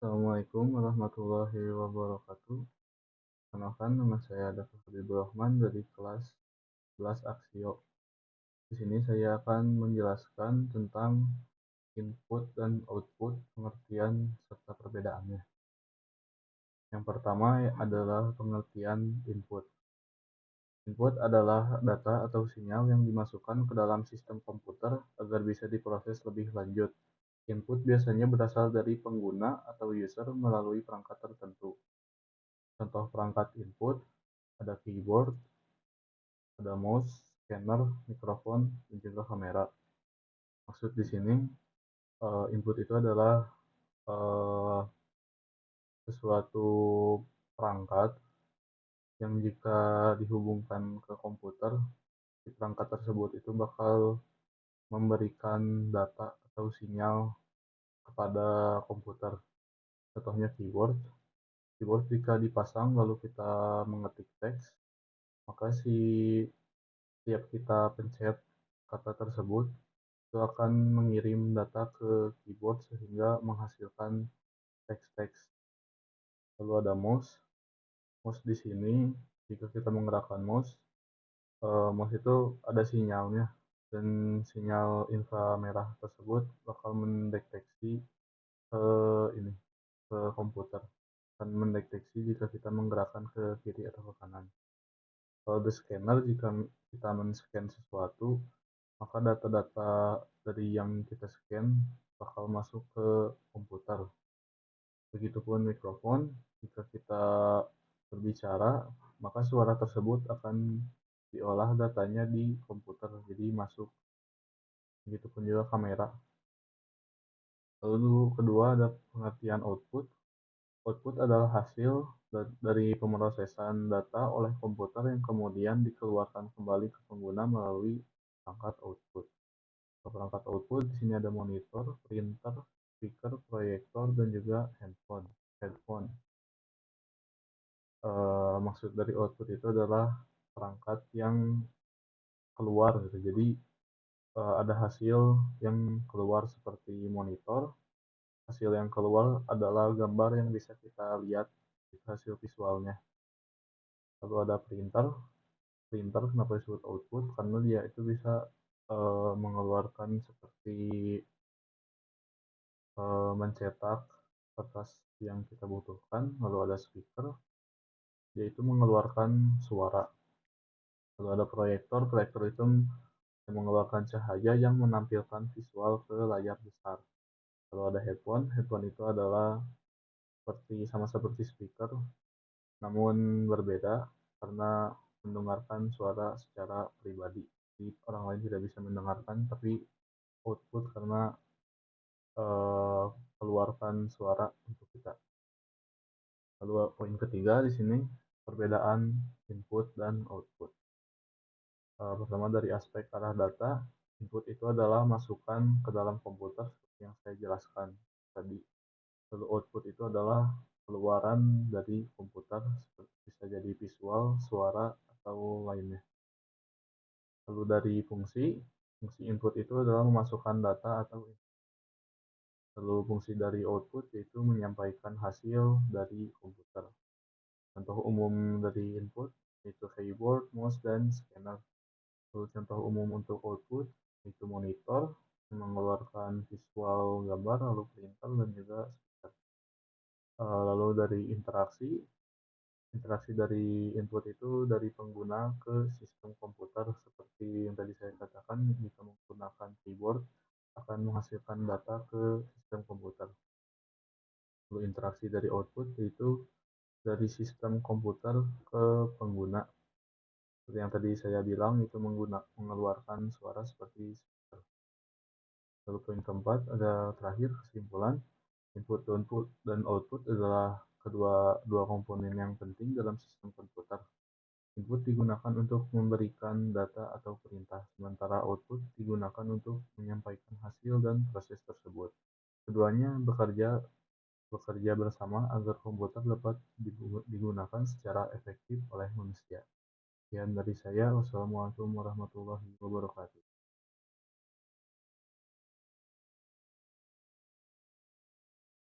Assalamualaikum warahmatullahi wabarakatuh. Kenalkan nama saya David Habibur Rahman dari kelas 11 Aksio. Di sini saya akan menjelaskan tentang input dan output, pengertian serta perbedaannya. Yang pertama adalah pengertian input. Input adalah data atau sinyal yang dimasukkan ke dalam sistem komputer agar bisa diproses lebih lanjut. Input biasanya berasal dari pengguna atau user melalui perangkat tertentu. Contoh perangkat input ada keyboard, ada mouse, scanner, mikrofon, dan juga kamera. Maksud di sini input itu adalah eh, sesuatu perangkat yang jika dihubungkan ke komputer, si perangkat tersebut itu bakal memberikan data atau sinyal kepada komputer. Contohnya keyboard. Keyboard jika dipasang lalu kita mengetik teks, maka setiap kita pencet kata tersebut itu akan mengirim data ke keyboard sehingga menghasilkan teks-teks. Lalu ada mouse. Mouse di sini jika kita menggerakkan mouse, mouse itu ada sinyalnya dan sinyal inframerah tersebut bakal mendeteksi ke ini ke komputer dan mendeteksi jika kita menggerakkan ke kiri atau ke kanan. Kalau di scanner jika kita men-scan sesuatu, maka data-data dari yang kita scan bakal masuk ke komputer. Begitupun mikrofon, jika kita berbicara, maka suara tersebut akan diolah datanya di komputer, jadi masuk. Begitupun juga kamera. Lalu kedua ada pengertian output. Output adalah hasil dari pemrosesan data oleh komputer yang kemudian dikeluarkan kembali ke pengguna melalui perangkat output. Perangkat output di sini ada monitor, printer, speaker, proyektor, dan juga handphone. Headphone. Maksud dari output itu adalah perangkat yang keluar gitu. Jadi ada hasil yang keluar seperti monitor. Hasil yang keluar adalah gambar yang bisa kita lihat di hasil visualnya. Lalu ada printer. Printer kenapa disebut output? Karena dia itu bisa mengeluarkan seperti mencetak kertas yang kita butuhkan. Lalu ada speaker, yaitu mengeluarkan suara. Lalu ada proyektor. Proyektor itu mengeluarkan cahaya yang menampilkan visual ke layar besar. Lalu ada headphone. Headphone itu adalah sama seperti speaker, namun berbeda karena mendengarkan suara secara pribadi. Jadi orang lain tidak bisa mendengarkan, tapi output karena eh, keluarkan suara untuk kita. Lalu poin ketiga di sini perbedaan input dan output. Pertama dari aspek arah data, input itu adalah masukan ke dalam komputer seperti yang saya jelaskan tadi. Lalu output itu adalah keluaran dari komputer, bisa jadi visual, suara, atau lainnya. Lalu dari fungsi, fungsi input itu adalah memasukkan data atau lalu fungsi dari output yaitu menyampaikan hasil dari komputer. Contoh umum dari input yaitu keyboard, mouse, dan scanner. Lalu contoh umum untuk output yaitu monitor yang mengeluarkan visual gambar, lalu printer, dan juga speaker. Lalu dari interaksi, interaksi dari input itu dari pengguna ke sistem komputer seperti yang tadi saya katakan, jika menggunakan keyboard akan menghasilkan data ke sistem komputer. Lalu interaksi dari output yaitu dari sistem komputer ke pengguna. Seperti yang tadi saya bilang itu mengeluarkan suara seperti speaker. Lalu poin keempat ada terakhir kesimpulan. Input dan output adalah dua komponen yang penting dalam sistem komputer. Input digunakan untuk memberikan data atau perintah, sementara output digunakan untuk menyampaikan hasil dan proses tersebut. Keduanya bekerja bersama agar komputer dapat digunakan secara efektif oleh manusia. Sekian dari saya. Wassalamualaikum warahmatullahi wabarakatuh.